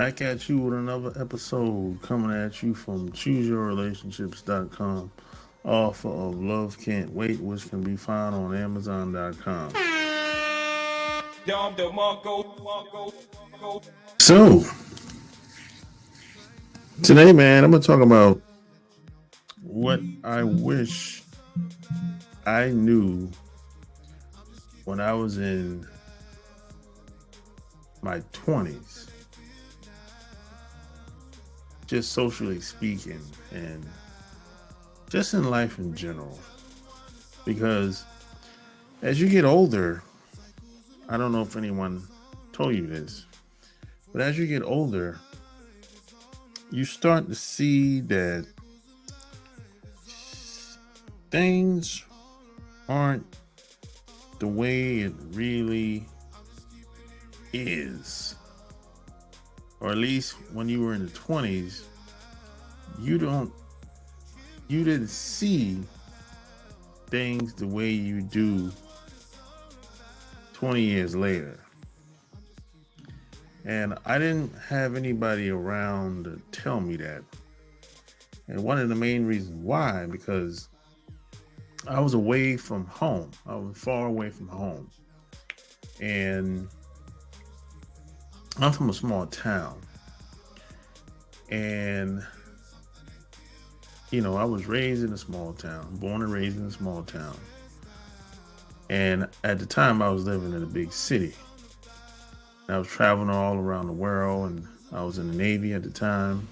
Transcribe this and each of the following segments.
Back at you with another episode coming at you from ChooseYourRelationships.com. Offer of Love Can't Wait, which can be found on Amazon.com. So, today, man, I'm going to talk about what I wish I knew when I was in my 20s, just socially speaking, and just in life in general. Because as you get older, I don't know if anyone told you this, but as you get older, you start to see that things aren't the way it really is. Or at least when you were in the 20s, you didn't see things the way you do 20 years later. And I didn't have anybody around to tell me that. And one of the main reasons why, because I was away from home. I was far away from home. And I'm from a small town. And, I was raised in a small town, born and raised in a small town. And at the time, I was living in a big city. I was traveling all around the world, and I was in the Navy at the time.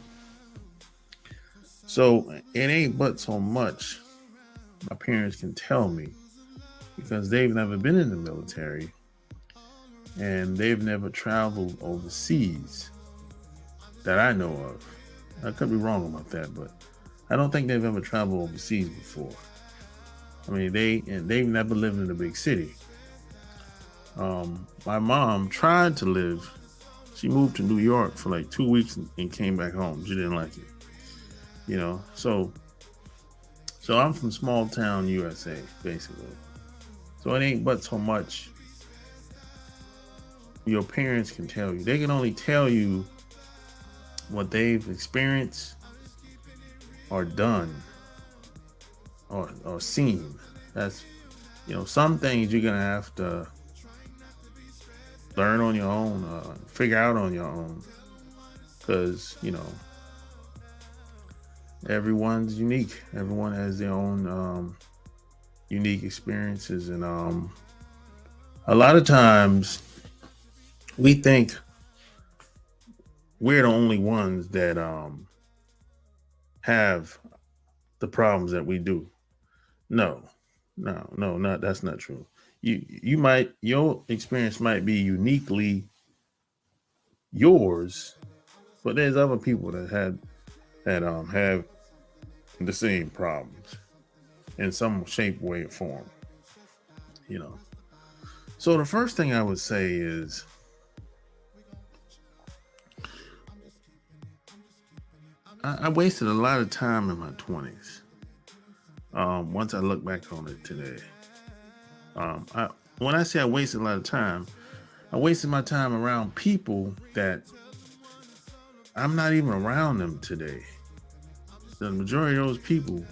So it ain't but so much my parents can tell me, because they've never been in the military and they've never traveled overseas that I know of. I could be wrong about that, but I don't think they've ever traveled overseas before. I mean, they've never lived in a big city. My mom tried to live. She moved to New York for like 2 weeks and came back home. She didn't like it, So I'm from small town USA, basically. So it ain't but so much your parents can tell you. They can only tell you what they've experienced or done or seen. That's, some things you're going to have to learn on your own, figure out on your own. Because, everyone's unique. Everyone has their own unique experiences. And a lot of times we think we're the only ones that have the problems that we do. No, that's not true. Your experience might be uniquely yours, but there's other people that have the same problems in some shape, way, or form. So the first thing I would say is I wasted a lot of time in my 20s. Once I look back on it today, when I say I wasted a lot of time, I wasted my time around people that I'm not even around them today. The majority of those people,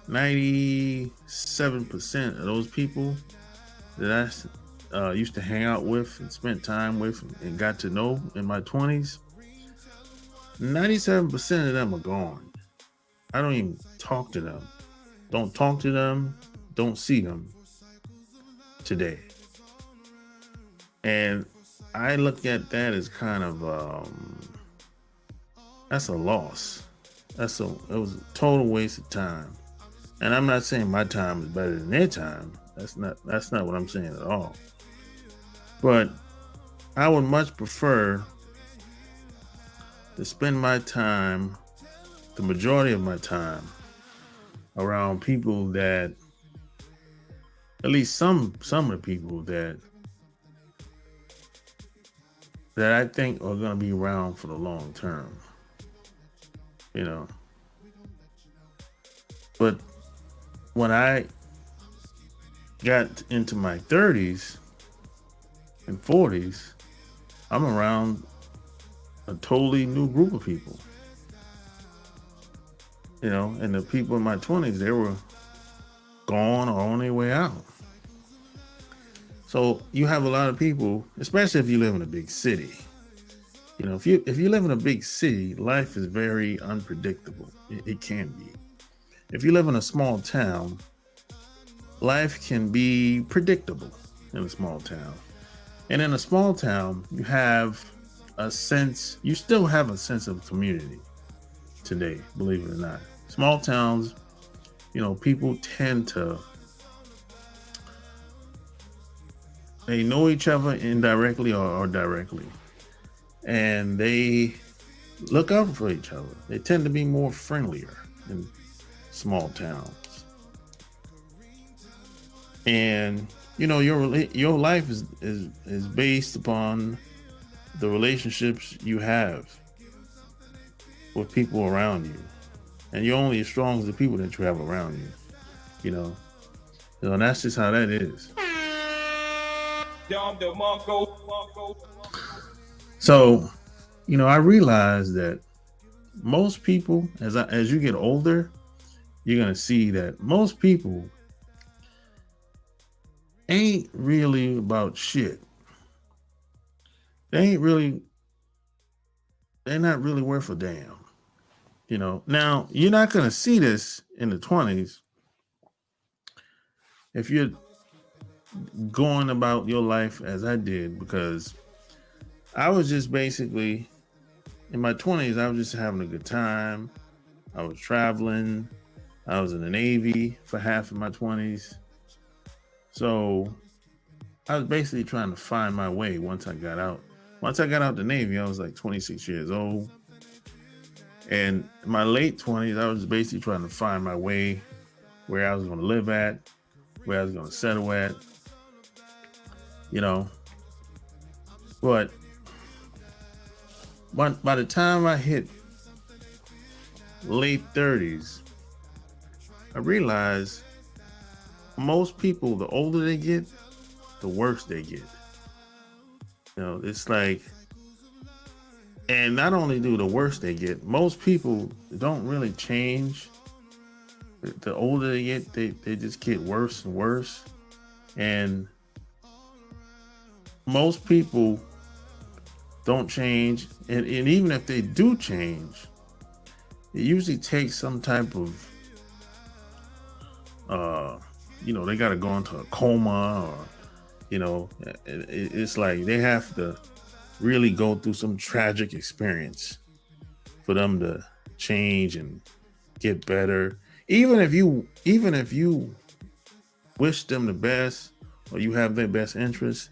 97% of those people that I used to hang out with and spent time with and got to know in my 20s, 97% of them are gone. I don't even talk to them. Don't talk to them. Don't see them today. And I look at that as kind of that's a loss. It was a total waste of time. And I'm not saying my time is better than their time. That's not what I'm saying at all. But I would much prefer to spend my time, the majority of my time, around people that, at least some of the people that I think are going to be around for the long term. But when I got into my 30s and 40s, I'm around a totally new group of people, you know, and the people in my 20s, they were gone or on their way out. So you have a lot of people, especially if you live in a big city. You know, if you live in a big city, life is very unpredictable. It can be. If you live in a small town, life can be predictable in a small town. And in a small town, you have you still have a sense of community today, believe it or not. Small towns, you know, people tend to, they know each other indirectly or directly, and they look out for each other. They tend to be more friendlier in small towns. And you know, your life is based upon the relationships you have with people around you, and you're only as strong as the people that you have around you. You know, and that's just how that is. So, you know, I realized that most people, as you get older, you're gonna see that most people ain't really about shit. They ain't really, they're not really worth a damn. You know, now you're not gonna see this in the 20s if you're going about your life as I did, because I was just basically in my 20s, I was just having a good time. I was traveling. I was in the Navy for half of my 20s. So I was basically trying to find my way once I got out. Once I got out the Navy, I was like 26 years old. And in my late 20s, I was basically trying to find my way, where I was going to live at, where I was going to settle at, you know. But by the time I hit late 30s, I realized most people, the older they get, the worse they get. You know, it's like, and not only do the worse they get, most people don't really change. The older they get, they just get worse and worse. And most people don't change. And even if they do change, it usually takes some type of, you know, they got to go into a coma, or, you know, it's like they have to really go through some tragic experience for them to change and get better. Even if you wish them the best, or you have their best interests,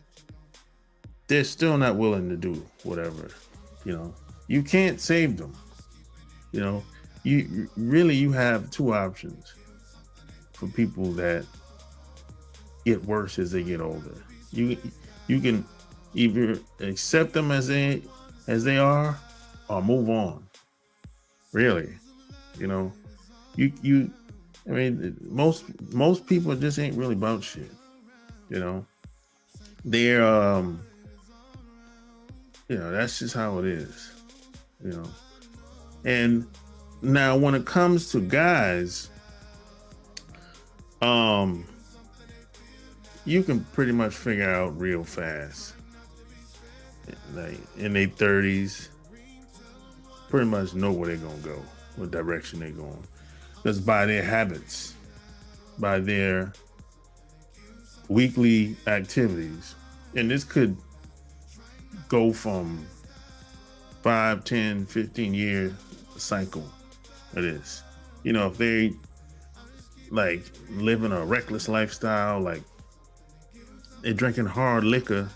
they're still not willing to do whatever. You know, you can't save them. You know, you have two options for people that get worse as they get older. You can either accept them as they are, or move on. Really, you know, you. I mean, most people just ain't really about shit. You know, they're you know, that's just how it is. You know, and now when it comes to guys, you can pretty much figure out real fast, like in their 30s, pretty much know where they're gonna go, what direction they're going. Just by their habits, by their weekly activities. And this could go from 5, 10, 15-year cycle of this. You know, if they like living a reckless lifestyle, like they're drinking hard liquor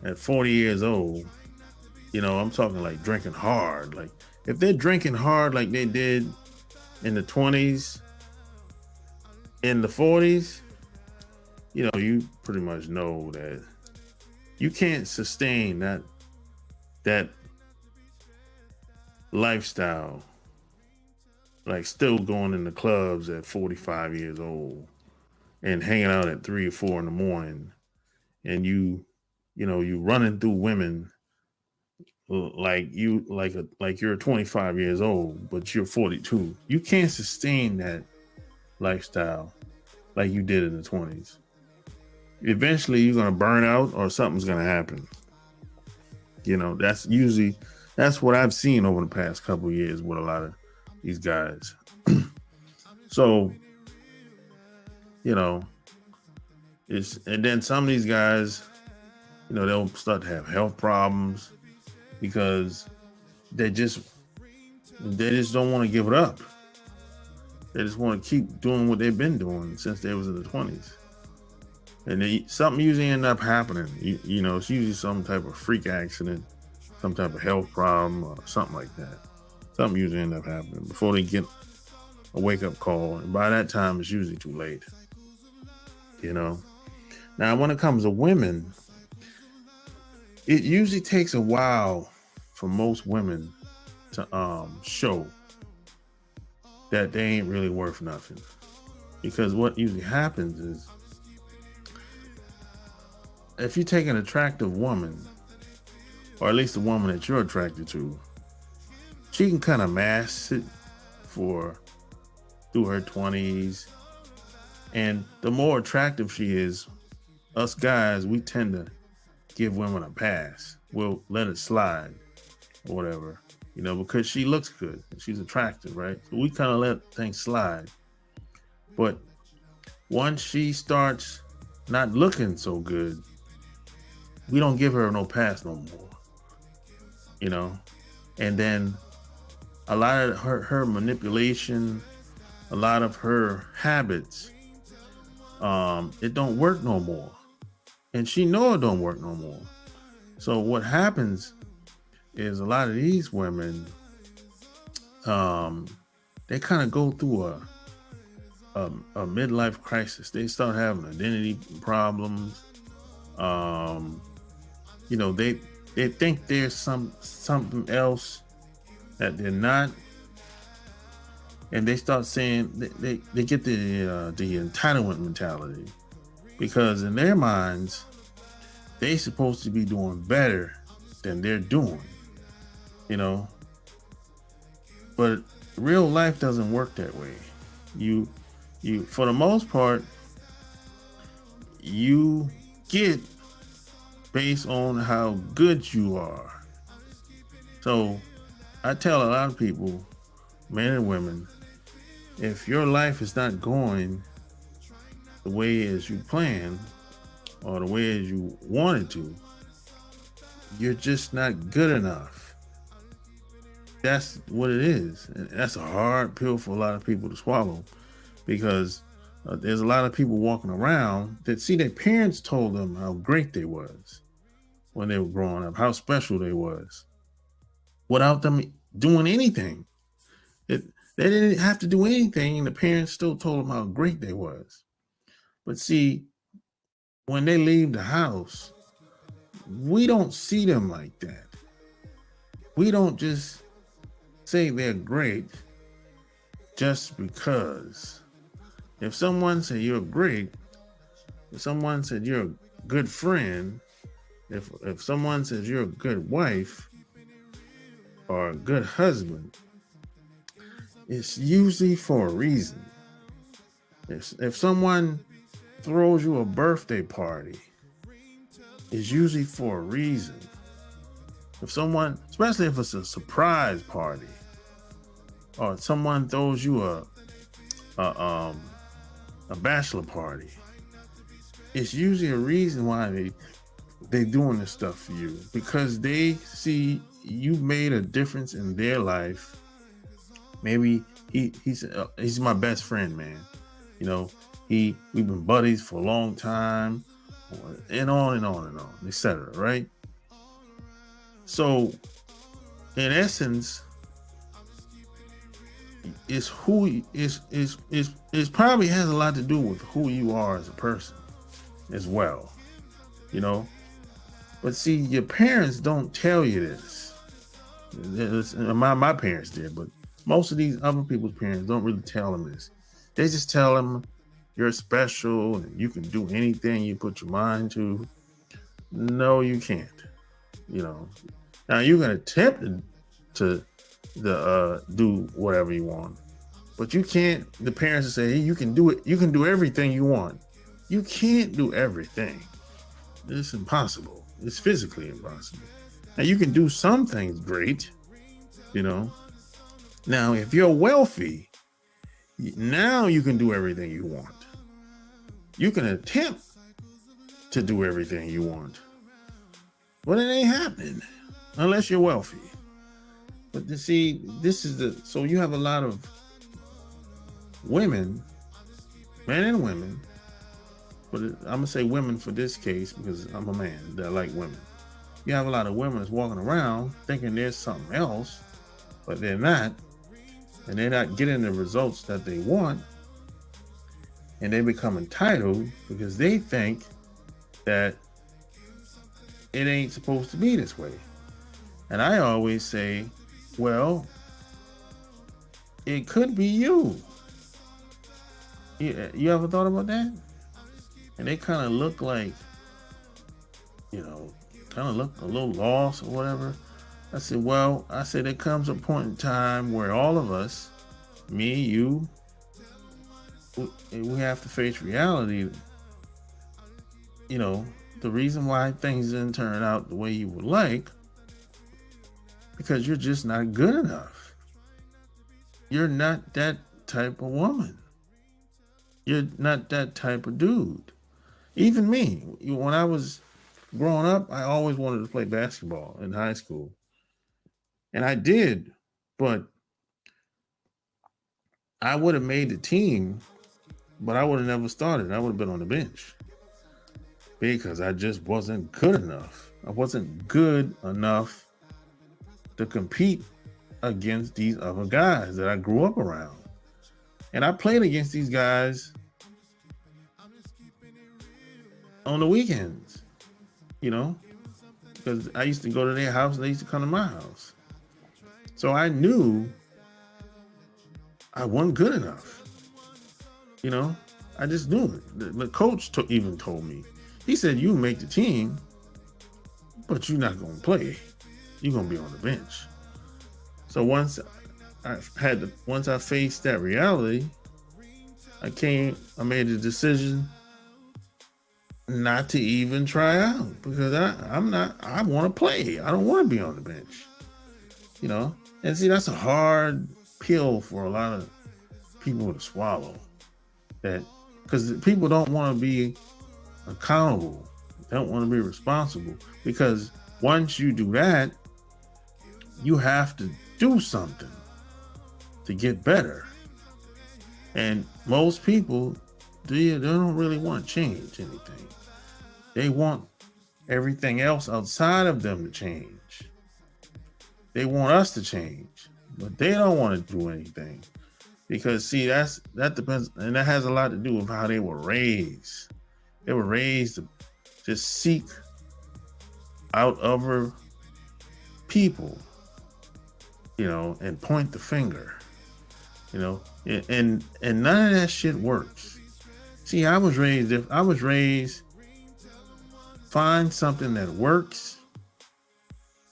at 40 years old, you know, I'm talking like drinking hard. Like if they're drinking hard like they did in the 20s, in the 40s, you know, you pretty much know that you can't sustain that lifestyle, like still going in the clubs at 45 years old and hanging out at 3 or 4 in the morning, and you know, you running through women like you're 25 years old, but you're 42. You can't sustain that lifestyle like you did in the 20s. Eventually, you're gonna burn out, or something's gonna happen. That's what I've seen over the past couple of years with a lot of these guys. So, you know, and then some of these guys, they'll start to have health problems because they just don't want to give it up. They just want to keep doing what they've been doing since they was in the 20s. And something usually end up happening. It's usually some type of freak accident, some type of health problem, or something like that. Something usually end up happening before they get a wake-up call. And by that time, it's usually too late. Now, when it comes to women, it usually takes a while for most women to show that they ain't really worth nothing. Because what usually happens is, if you take an attractive woman, or at least a woman that you're attracted to, she can kind of mask it through her 20s. And the more attractive she is, us guys, we tend to give women a pass. We'll let it slide or whatever, because she looks good. She's attractive, right? So we kind of let things slide. But once she starts not looking so good, we don't give her no pass no more, And then a lot of her manipulation, a lot of her habits, it don't work no more. And she know it don't work no more. So what happens is a lot of these women, they kind of go through a midlife crisis. They start having identity problems. They think there's something else that they're not, and they start saying they get the entitlement mentality, because in their minds they supposed to be doing better than they're doing, But real life doesn't work that way. You for the most part, you get based on how good you are. So I tell a lot of people, men and women, if your life is not going the way as you planned or the way as you wanted to, you're just not good enough. That's what it is. And that's a hard pill for a lot of people to swallow, because there's a lot of people walking around that see their parents told them how great they was when they were growing up, how special they was, without them doing anything. They didn't have to do anything, and the parents still told them how great they was. But see, when they leave the house, we don't see them like that. We don't just say they're great just because. If someone said you're great, if someone said you're a good friend, if someone says you're a good wife or a good husband, it's usually for a reason. If someone throws you a birthday party, it's usually for a reason. If someone, especially if it's a surprise party, or someone throws you a bachelor party, it's usually a reason why they doing this stuff for you, because they see you made a difference in their life. Maybe he's my best friend, man. We've been buddies for a long time, and on and on and on, etc. Right? So, in essence, it's who is probably has a lot to do with who you are as a person as well. But see, your parents don't tell you this. My parents did, but most of these other people's parents don't really tell them this. They just tell them you're special and you can do anything you put your mind to. No, you can't. Now you can attempt to do whatever you want, but you can't. The parents say, hey, you can do it. You can do everything you want. You can't do everything. It's impossible. It's physically impossible. Now you can do some things great, you know. Now if you're wealthy, now you can do everything you want. You can attempt to do everything you want, but it ain't happening unless you're wealthy. But to see, so you have a lot of women, men and women, but I'm gonna say women for this case because I'm a man that like women. You have a lot of women that's walking around thinking there's something else, but they're not, and they're not getting the results that they want, and they become entitled because they think that it ain't supposed to be this way. And I always say, well, it could be you. You ever thought about that? And they kind of look like, kind of look a little lost or whatever. I said, there comes a point in time where all of us, me, you, we have to face reality. The reason why things didn't turn out the way you would like, because you're just not good enough. You're not that type of woman. You're not that type of dude. Even me, when I was growing up, I always wanted to play basketball in high school. And I did, but I would have made the team, but I would have never started. I would have been on the bench because I just wasn't good enough. I wasn't good enough to compete against these other guys that I grew up around. And I played against these guys on the weekends, because I used to go to their house and they used to come to my house. So I knew I wasn't good enough. I just knew it. The coach even told me. He said, you make the team, but you're not going to play. You're going to be on the bench. So once I faced that reality, I made a decision not to even try out because I want to play. I don't want to be on the bench, and see, that's a hard pill for a lot of people to swallow, that because people don't want to be accountable, don't want to be responsible, because once you do that, you have to do something to get better. And most people, they don't really want to change anything. They want everything else outside of them to change. They want us to change, but they don't want to do anything. Because see, that depends, and that has a lot to do with how they were raised. They were raised to just seek out other people, and point the finger, and none of that shit works. See, I was raised find something that works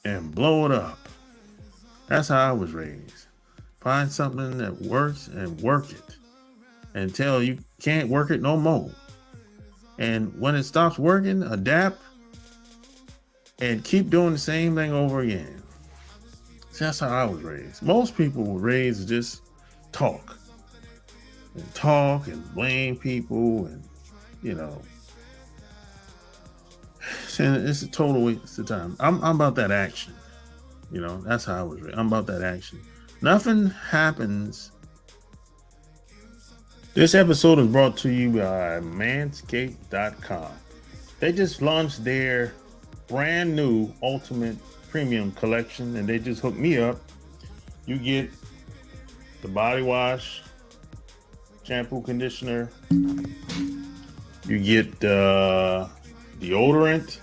and blow it up. That's how I was raised. Find something that works and work it until you can't work it no more. And when it stops working, adapt and keep doing the same thing over again. See, that's how I was raised. Most people were raised to just talk and blame people, and it's a total waste of time. I'm about that action. That's how I was raised. I'm about that action. Nothing happens. This episode is brought to you by Manscaped.com. They just launched their brand new Ultimate Premium Collection, and they just hooked me up. You get the body wash, shampoo, conditioner. You get deodorant.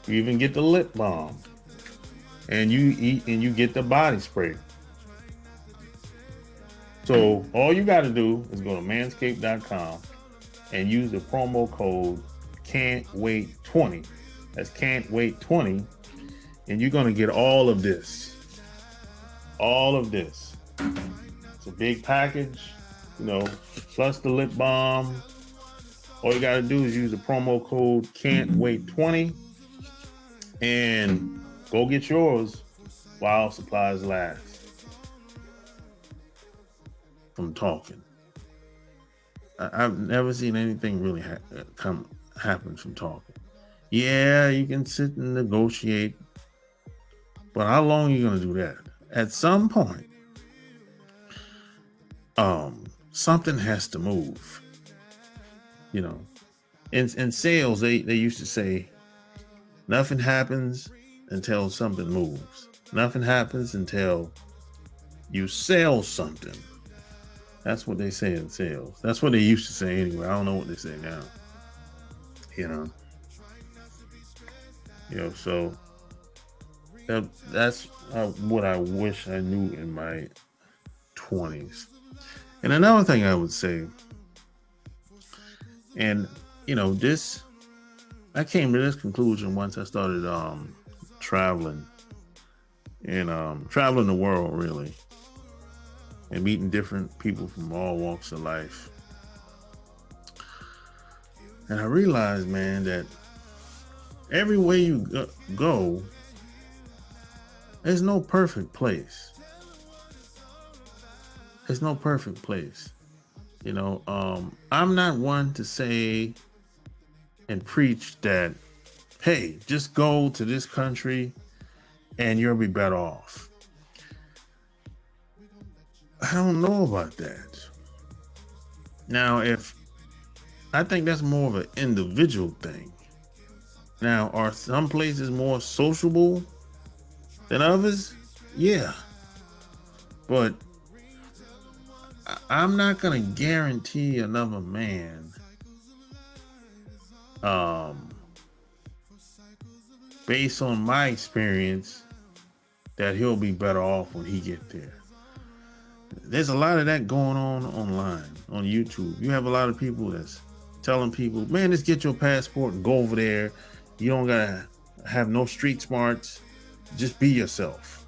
You even get the lip balm, and you get the body spray. So all you got to do is go to manscaped.com and use the promo code CAN'TWAIT20. That's CAN'TWAIT20, and you're going to get all of this. All of this. It's a big package, you know, plus the lip balm. All you got to do is use the promo code CAN'TWAIT20 and go get yours while supplies last. From talking, I've never seen anything really happen from talking. Yeah, you can sit and negotiate, but how long are you going to do that? At some point, something has to move. You know, in sales, they used to say, nothing happens until something moves. Nothing happens until you sell something. That's what they say in sales. That's what they used to say anyway. I don't know what they say now. You know, so that's what I wish I knew in my 20s. And another thing I would say, and you know, I came to this conclusion once I started traveling and traveling the world really, and meeting different people from all walks of life. And I realized, man, that everywhere you go, there's no perfect place. There's no perfect place. You know, I'm not one to say and preach that, hey, just go to this country and you'll be better off. I don't know about that. Now, I think that's more of an individual thing. Now, are some places more sociable than others? Yeah. But I'm not going to guarantee another man based on my experience that he'll be better off when he gets there. There's a lot of that going on online, on YouTube. You have a lot of people that's telling people, man, just get your passport and go over there. You don't gotta have no street smarts. Just be yourself.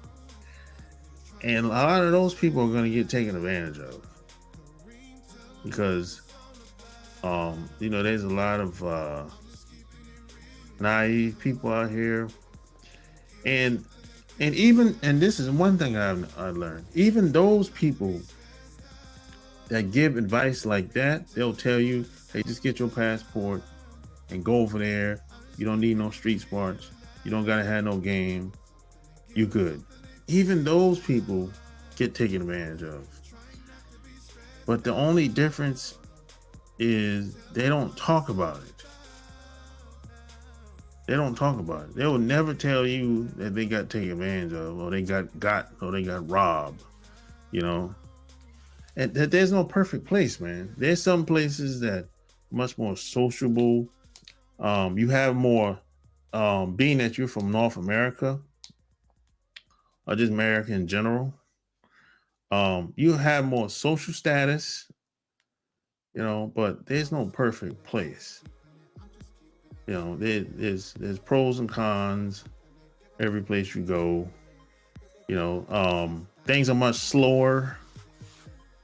And a lot of those people are gonna get taken advantage of. Because you know, there's a lot of naive people out here. And this is one thing I learned, even those people that give advice like that, they'll tell you, hey, just get your passport and go over there. You don't need no street smarts. You don't gotta have no game. You good. Even those people get taken advantage of. But the only difference is they don't talk about it. They don't talk about it. They will never tell you that they got taken advantage of, or they got robbed, you know. And that there's no perfect place, man. There's some places that are much more sociable. You have more, being that you're from North America, or just America in general, you have more social status, you know, but there's no perfect place. You know, there's pros and cons every place you go. You know, things are much slower.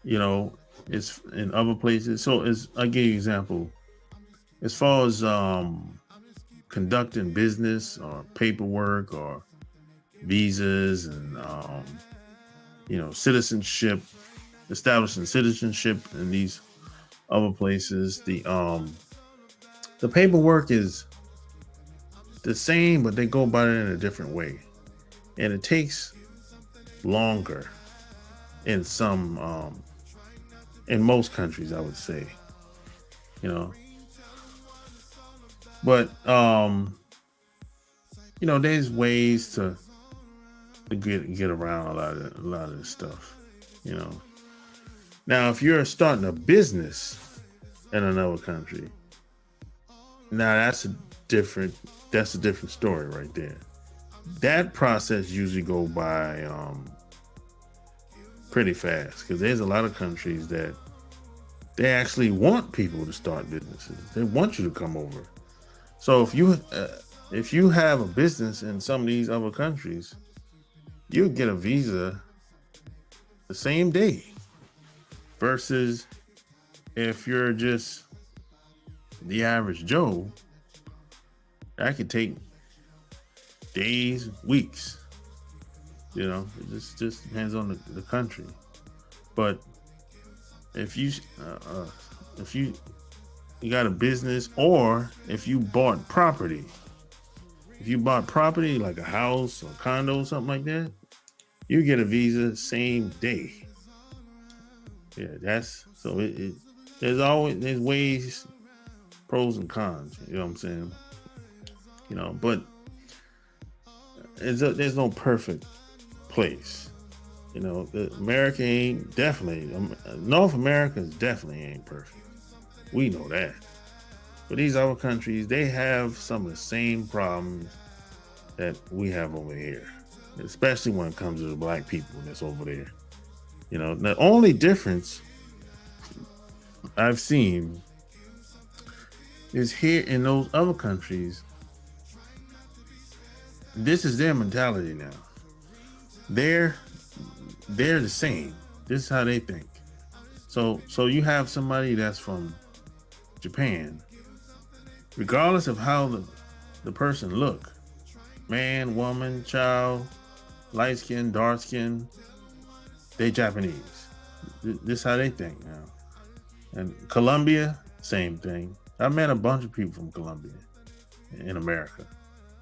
You know, it's in other places. So I'll give you an example. As far as conducting business or paperwork or visas and you know, citizenship, establishing citizenship in these other places, the paperwork is the same, but they go about it in a different way. And it takes longer in in most countries, I would say, you know. But, you know, there's ways to get around a lot of this stuff, you know. Now, if you're starting a business in another country, now that's a different story right there. That process usually go by pretty fast, because there's a lot of countries that they actually want people to start businesses. They want you to come over. So if you if you have a business in some of these other countries, you get a visa the same day versus if you're just the average Joe, that could take days, weeks. You know, it just depends on the country. But if you if you got a business, or if you bought property, like a house or condo or something like that, you get a visa same day. Yeah, that's so there's ways, pros and cons. You know what I'm saying? You know, but there's no perfect place. You know, America ain't definitely North America definitely ain't perfect. We know that. But these other countries, they have some of the same problems that we have over here, especially when it comes to the black people that's over there. You know, the only difference I've seen is here in those other countries, this is their mentality now. They're the same. This is how they think. So you have somebody that's from Japan, regardless of how the person look, man, woman, child, light skin, dark skin, they Japanese. This is how they think now. And Colombia, same thing. I met a bunch of people from Colombia in America,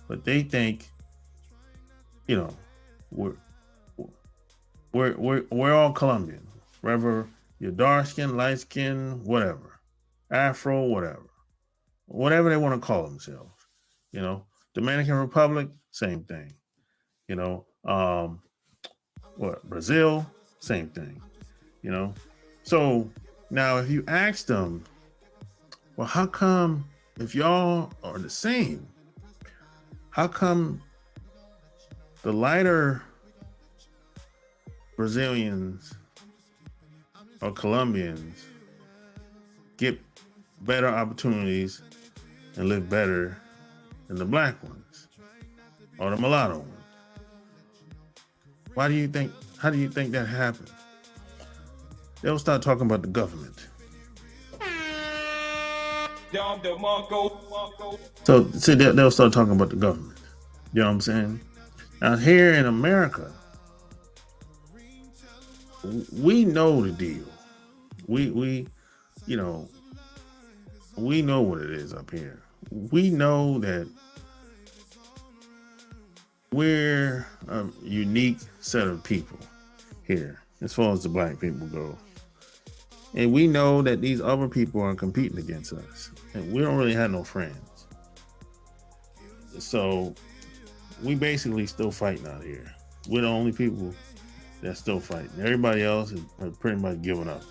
but they think, you know, we're all Colombian, whether you're dark skin, light skin, whatever, Afro, whatever they want to call themselves. You know, Dominican Republic, same thing. You know, Brazil, same thing. You know, so now if you ask them, well, how come if y'all are the same, how come the lighter Brazilians or Colombians get better opportunities and live better than the black ones or the mulatto ones? How do you think that happened? They'll start talking about the government. So see, they'll start talking about the government. You know what I'm saying? Now here in America, we know the deal. We you know, we know what it is up here. We know that we're a unique set of people here as far as the black people go. And we know that these other people are competing against us. And we don't really have no friends. So we basically still fighting out here. We're the only people that's still fighting. Everybody else is pretty much giving up.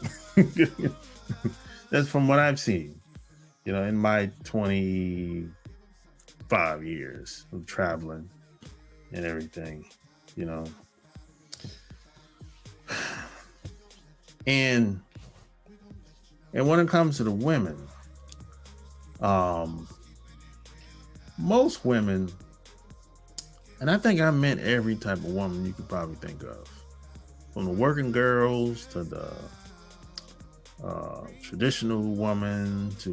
That's from what I've seen, you know, in my 25 years of traveling and everything, you know. And when it comes to the women, most women, and I think I meant every type of woman you could probably think of, from the working girls to the traditional woman to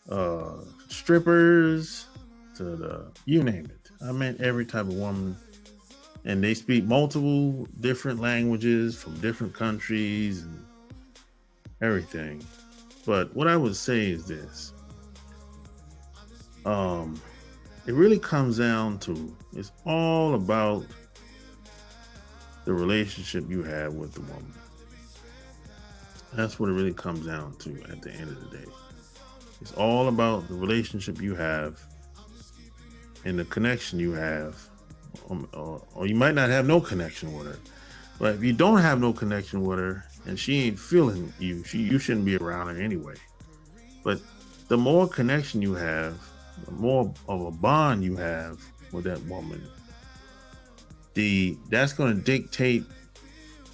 the strippers to the, you name it. I meant every type of woman. And they speak multiple different languages from different countries and everything. But what I would say is this. It really comes down to, it's all about the relationship you have with the woman. That's what it really comes down to at the end of the day. It's all about the relationship you have and the connection you have. Or you might not have no connection with her. But if you don't have no connection with her and she ain't feeling you, you shouldn't be around her anyway. But the more connection you have, the more of a bond you have with that woman, that's going to dictate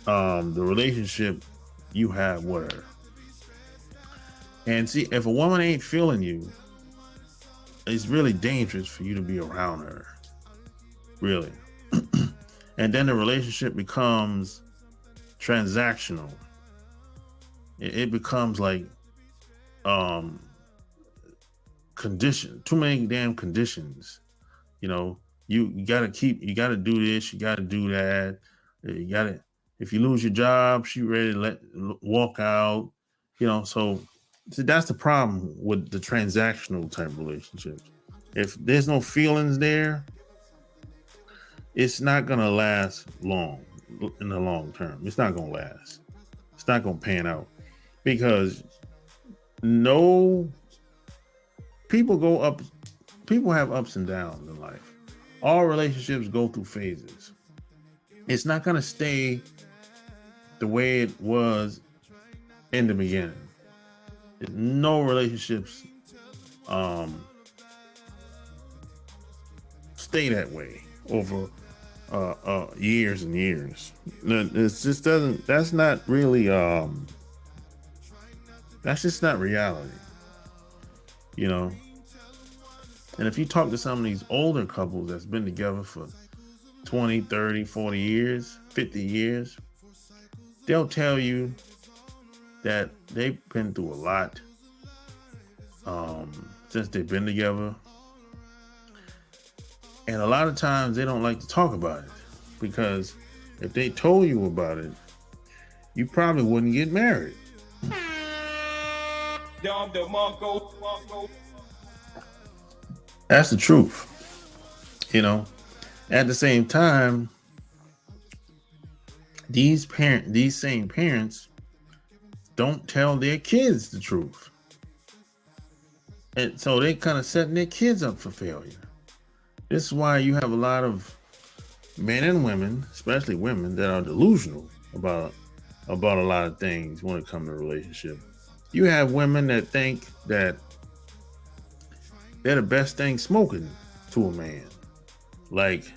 the relationship you have with her. And see, if a woman ain't feeling you, it's really dangerous for you to be around her, really. And then the relationship becomes transactional. It becomes like um condition, too many damn conditions. You know, you gotta do this, you gotta do that. You gotta, if you lose your job, she ready to walk out. You know, so that's the problem with the transactional type relationships. If there's no feelings there, it's not gonna last long in the long term. It's not gonna last. It's not gonna pan out because no people go up. People have ups and downs in life. All relationships go through phases. It's not gonna stay the way it was in the beginning. No relationships stay that way over years and years. It just doesn't. That's not really. That's just not reality. You know. And if you talk to some of these older couples that's been together for 20, 30, 40 years, 50 years, they'll tell you that they've been through a lot since they've been together. And a lot of times they don't like to talk about it because if they told you about it, you probably wouldn't get married. That's the truth. You know, at the same time, these same parents don't tell their kids the truth. And so they kind of setting their kids up for failure. This is why you have a lot of men and women, especially women, that are delusional about a lot of things when it comes to relationship. You have women that think that they're the best thing smoking to a man. Like,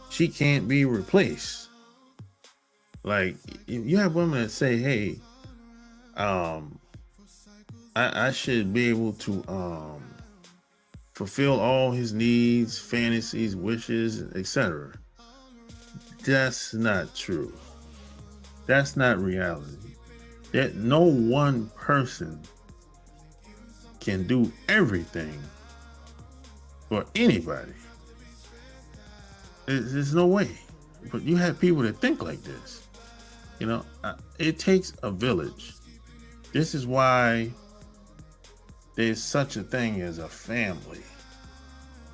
she can't be replaced. Like, you have women that say, hey, I should be able to fulfill all his needs, fantasies, wishes, etc. That's not true. That's not reality. That no one person can do everything for anybody. There's no way. But you have people that think like this. You know, it takes a village. This is why there's such a thing as a family.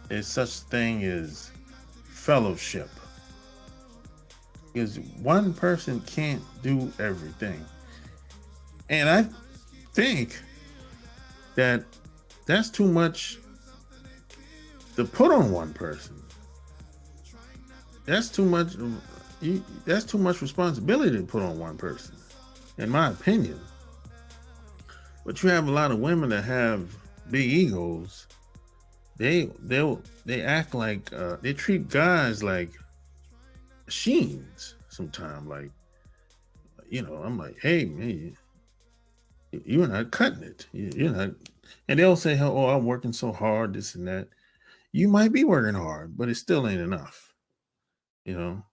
There's such a thing as fellowship. Because one person can't do everything. And I think that that's too much to put on one person. That's too much. That's too much responsibility to put on one person, in my opinion. But you have a lot of women that have big egos. They act like they treat guys like machines sometimes. Like, you know, I'm like, hey man, you're not cutting it. You're not. And they'll say, oh, I'm working so hard, this and that. You might be working hard, but it still ain't enough. You know.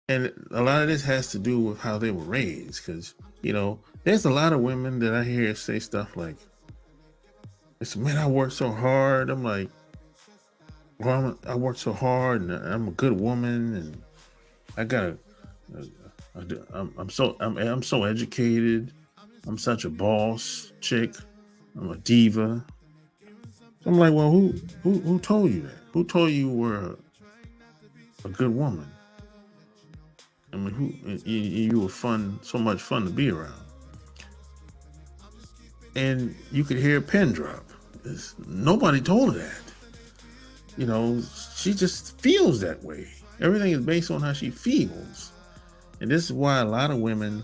And a lot of this has to do with how they were raised, because, you know, there's a lot of women that I hear say stuff like, it's, man, I work so hard. I'm like, well, I work so hard and I'm a good woman and I got I'm so educated. I'm such a boss chick. I'm a diva. I'm like, well, who told you that? Who told you were a good woman? I mean, you were fun, so much fun to be around. And you could hear a pin drop. Nobody told her that. You know, she just feels that way. Everything is based on how she feels. And this is why a lot of women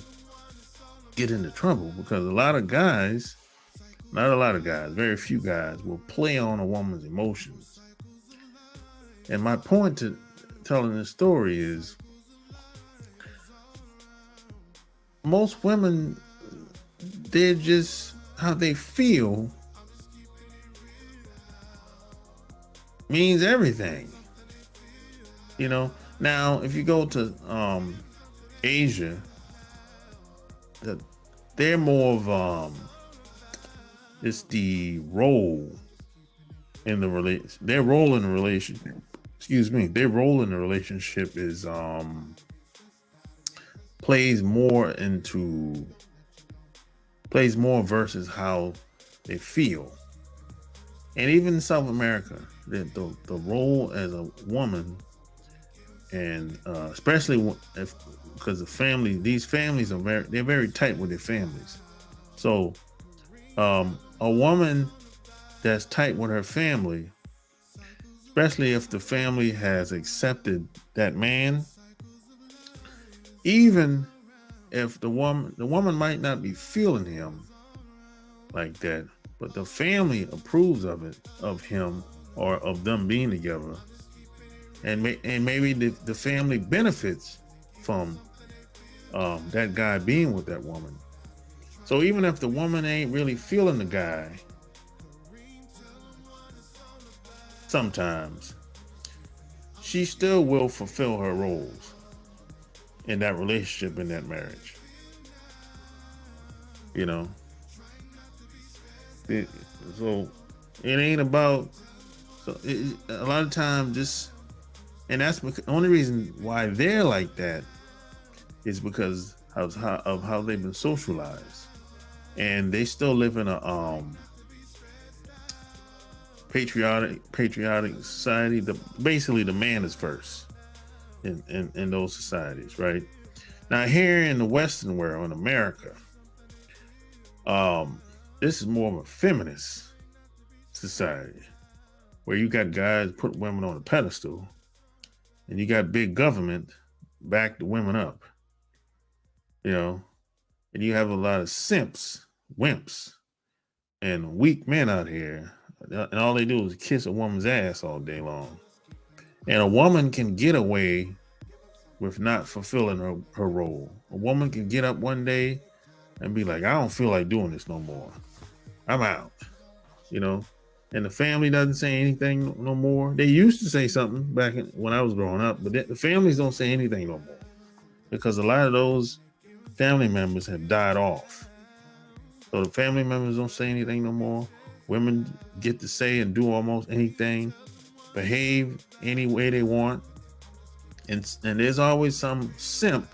get into trouble, because a lot of guys, not a lot of guys, very few guys will play on a woman's emotions. And my point to telling this story is most women, they're just how they feel means everything. You know, now if you go to Asia, the, they're more of it's the role in the relation. Their role in the relationship. Excuse me. Their role in the relationship is plays more into plays more versus how they feel. And even in South America, the role as a woman, and especially if because these families are they're very tight with their families. So a woman that's tight with her family, especially if the family has accepted that man, even if the woman might not be feeling him like that, but the family approves of him or of them being together, and maybe the family benefits from that guy being with that woman. So even if the woman ain't really feeling the guy, sometimes she still will fulfill her roles in that relationship, in that marriage. You know, it, so it ain't about. So a lot of times, just and that's the only reason why they're like that is because of how they've been socialized, and they still live in a patriotic society. Basically the man is first in those societies, right? Now here in the Western world, in America, this is more of a feminist society where you got guys put women on a pedestal, and you got big government back the women up, you know, and you have a lot of simps, wimps, and weak men out here, and all they do is kiss a woman's ass all day long. And a woman can get away with not fulfilling her role. A woman can get up one day and be like, I don't feel like doing this no more. I'm out, you know. And the family doesn't say anything no more. They used to say something when I was growing up, but the families don't say anything no more because a lot of those family members have died off. So the family members don't say anything no more. Women get to say and do almost anything, behave any way they want. And there's always some simp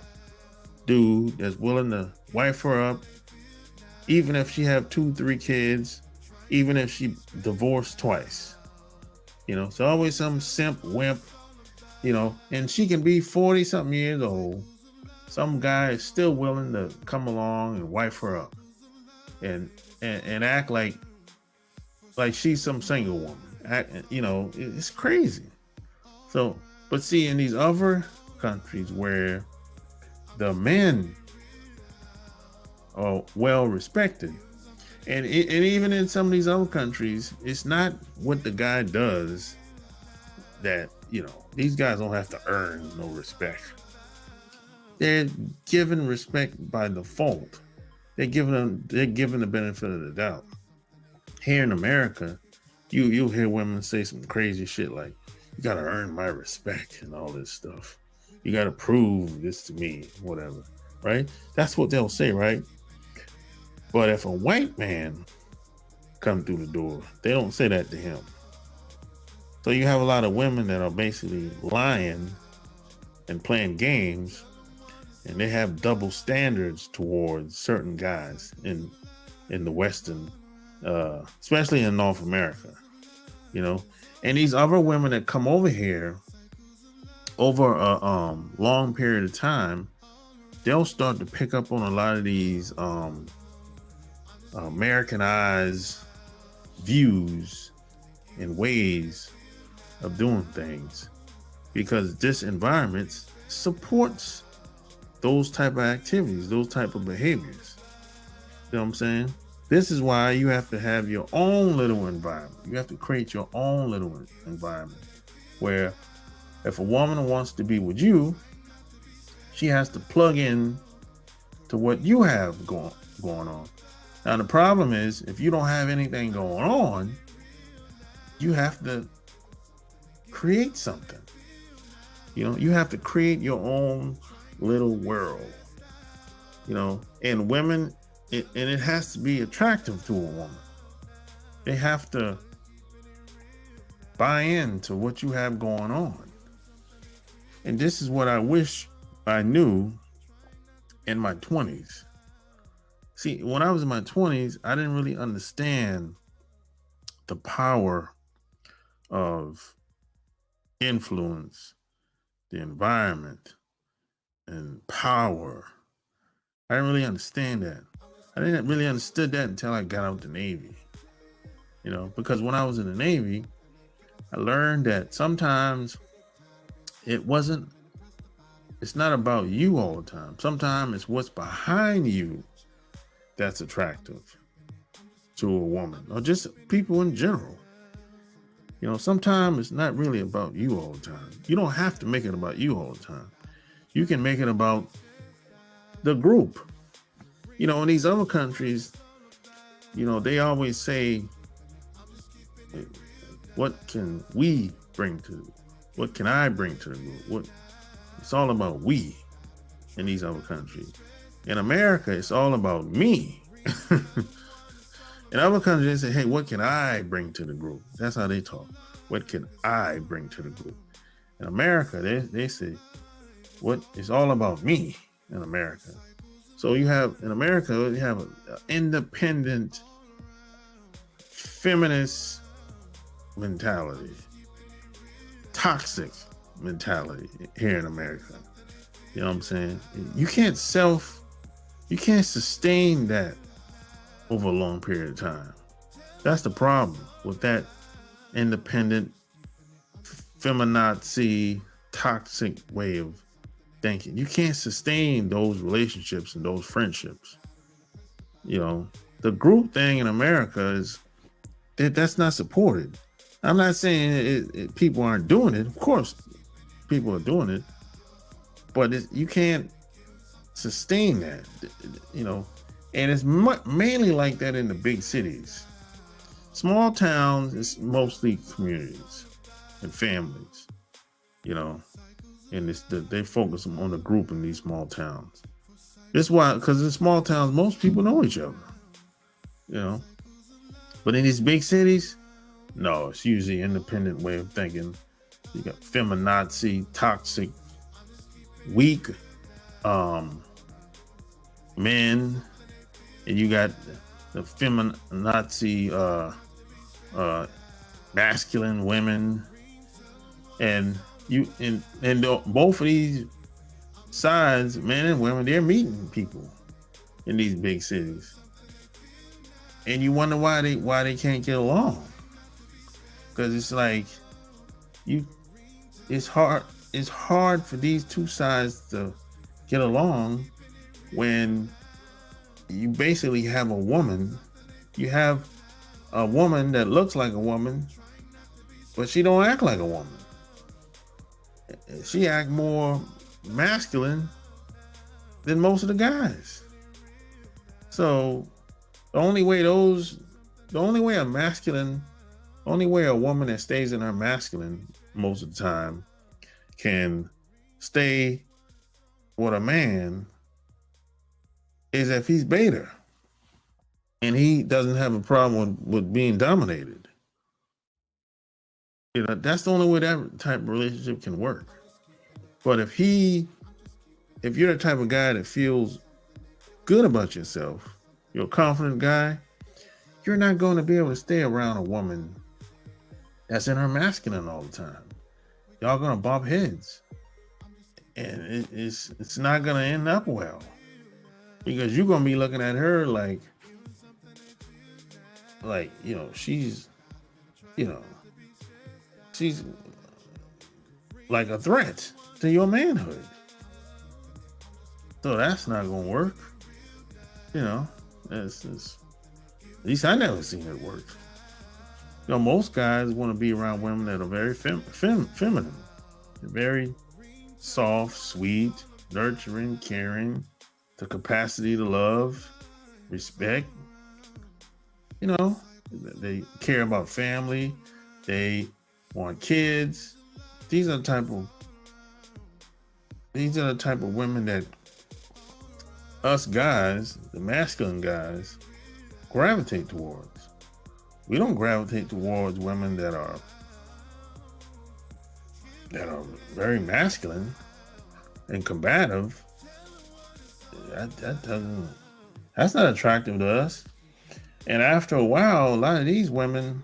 dude that's willing to wife her up, even if she have 2-3 kids, even if she divorced twice. You know, so always some simp wimp, you know, and she can be 40 something years old. Some guy is still willing to come along and wife her up and act like she's some single woman. You know, it's crazy. So, but see, in these other countries where the men are well respected, and even in some of these other countries, it's not what the guy does that, you know, these guys don't have to earn no respect. They're given respect by default. They're given the benefit of the doubt. Here in America, you'll hear women say some crazy shit like, you gotta earn my respect and all this stuff. You gotta prove this to me, whatever, right? That's what they'll say, right? But if a white man come through the door, they don't say that to him. So you have a lot of women that are basically lying and playing games, and they have double standards towards certain guys in the Western, especially in North America, you know. And these other women that come over here over a long period of time, they'll start to pick up on a lot of these Americanized views and ways of doing things, because this environment supports those type of activities, those type of behaviors. You know what I'm saying? This is why you have to have your own little environment. You have to create your own little environment where if a woman wants to be with you, she has to plug in to what you have going on. Now, the problem is if you don't have anything going on, you have to create something. You know, you have to create your own little world. You know, and women, and it has to be attractive to a woman. They have to buy into what you have going on. And this is what I wish I knew in my 20s. See, when I was in my 20s, I didn't really understand the power of influence, the environment, and power. I didn't really understand that. I didn't really understood that until I got out the Navy. You know, because when I was in the Navy, I learned that sometimes it's not about you all the time. Sometimes it's what's behind you that's attractive to a woman, or just people in general. You know, sometimes it's not really about you all the time. You don't have to make it about you all the time. You can make it about the group. You know, in these other countries, you know, they always say, what can I bring to the group? It's all about we in these other countries. In America, it's all about me. In other countries, they say, hey, what can I bring to the group? That's how they talk. What can I bring to the group? In America, they say, it's all about me in America. So in America, you have an independent, feminist mentality, toxic mentality here in America. You know what I'm saying? You can't sustain that over a long period of time. That's the problem with that independent, feminazi, toxic way of thinking. You can't sustain those relationships and those friendships. You know, the group thing in America that's not supported. I'm not saying people aren't doing it. Of course, people are doing it, but you can't sustain that. You know, and it's mainly like that in the big cities. Small towns, it's mostly communities and families. You know, and they focus on the group in these small towns. That's why, because in small towns, most people know each other. You know, but in these big cities, no, it's usually an independent way of thinking. You got feminazi, toxic, weak men, and you got the feminazi, masculine women, and both of these sides, men and women, they're meeting people in these big cities, and you wonder why they can't get along. Because it's like it's hard for these two sides to get along when you basically have a woman. You have a woman that looks like a woman, but she don't act like a woman. She act more masculine than most of the guys. So the only way a woman that stays in her masculine most of the time can stay with a man is if he's beta and he doesn't have a problem with being dominated. You know, that's the only way that type of relationship can work. But if you're the type of guy that feels good about yourself, you're a confident guy, you're not going to be able to stay around a woman that's in her masculine all the time. Y'all gonna bump heads, and it's not gonna end up well, because you're gonna be looking at her like you know, she's like a threat to your manhood. So that's not gonna work. You know, at least I never seen it work. You know, most guys want to be around women that are very feminine, very soft, sweet, nurturing, caring, the capacity to love, respect. You know, they care about family. They want kids. these are the type of women that us guys, the masculine guys, gravitate towards. We don't gravitate towards women that are very masculine and combative. That's not attractive to us. And after a while, a lot of these women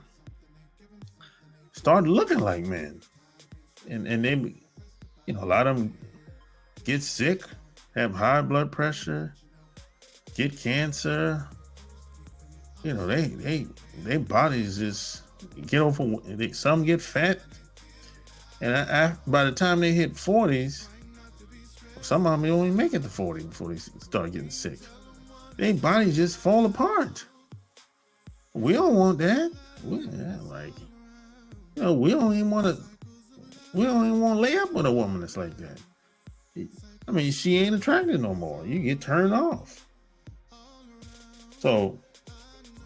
start looking like men, and they, a lot of them get sick, have high blood pressure, get cancer. They bodies just get over. Some get fat, and by the time they hit 40s, some of them don't even make it to 40 before they start getting sick. Their bodies just fall apart. We don't want that. We don't even want to. We don't even want to lay up with a woman that's like that. I mean, she ain't attractive no more. You get turned off. So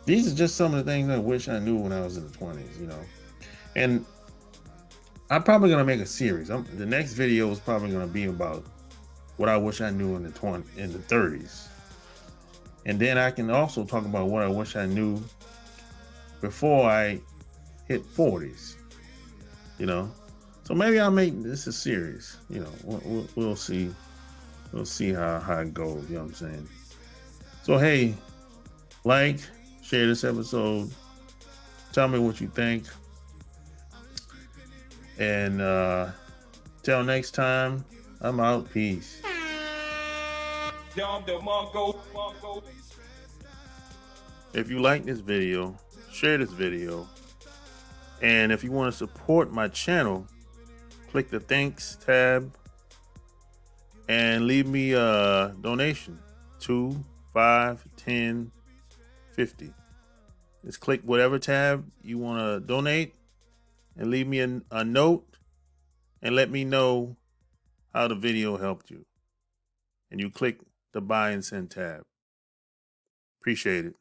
these are just some of the things I wish I knew when I was in the 20s, And I'm probably gonna make a series. The next video is probably gonna be about what I wish I knew in the 30s, and then I can also talk about what I wish I knew before I hit 40s. So maybe I'll make this a series. We'll see. We'll see how it goes. You know what I'm saying? So hey, share this episode. Tell me what you think. And till next time, I'm out. Peace. If you like this video, share this video. And if you want to support my channel, click the thanks tab and leave me a donation. 2, 5, 10, 50. Just click whatever tab you want to donate and leave me a note and let me know how the video helped you. And you click the buy and send tab. Appreciate it.